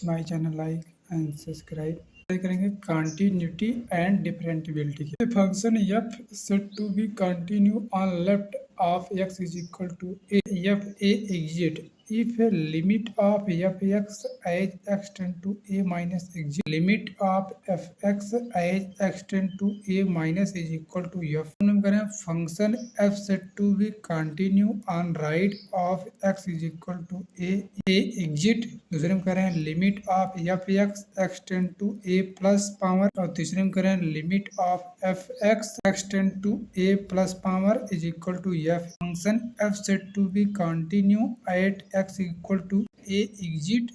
My channel like and subscribe करेंगे continuity and differentiability के function F set to be continue on left of X is equal to F A exit if a limit of fx as x tend to a minus exit limit of fx as x tend to a minus is equal to f हम करें function f set to be continue on right of x is equal to a exit दूसरे में करें limit of fx x tend to a plus power और तीसरे में करें limit of fx x tend to a plus power is equal to f function f set to be continue at x equal to a exit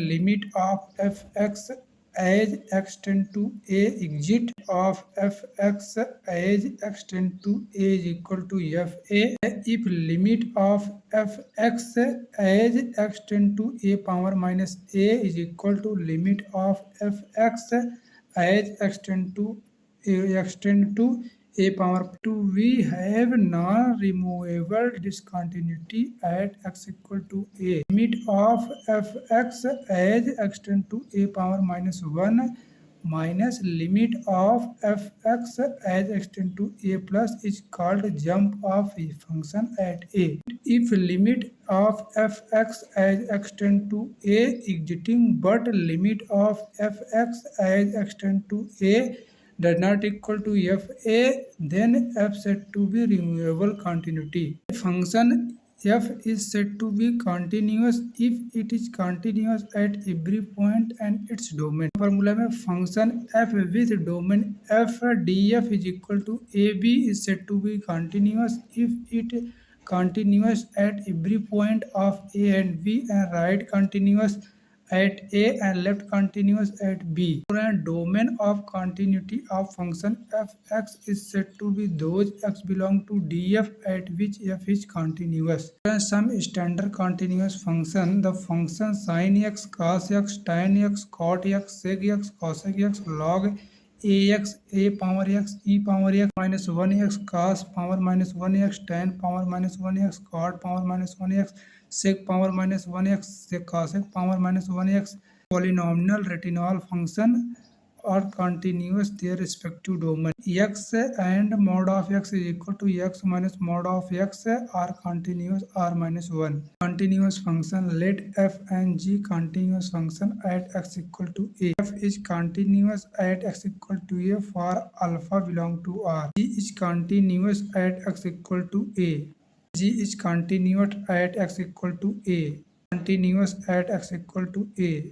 limit of fx as x tend to a exit of fx as x tend to a is equal to fa if limit of fx as x tend to a power minus a is equal to limit of fx as x tend to a power 2 we have non-removable discontinuity at x equal to a limit of fx as x tend to a power minus 1 minus limit of fx as x tend to a plus is called jump of a function at a if limit of fx as x tend to a exiting but limit of fx as x tend to a does not equal to fa then f said to be removable continuity function f is said to be continuous if it is continuous at every point and its domain formula में function f with domain f df is equal to ab is said to be continuous if it continuous at every point of a and b and right continuous at a and left continuous at b. Domain of continuity of function fx is said to be those x belong to df at which f is continuous. Some standard continuous function, the function sin x, cos x, tan x, cot x, sec x, cosec x, log ax, a power x, e power x, minus 1x, cos power minus 1x, tan power minus 1x, cot power minus 1x, sec power minus 1x, cosec power minus 1x, polynomial retinal function are continuous their respective domain. X and mod of x is equal to x minus mod of x are continuous r minus 1. Continuous function let f and g continuous function at x equal to a. F is continuous at x equal to a for alpha belong to r. G is continuous at x equal to a. G is continuous at x equal to a. Continuous at x equal to a.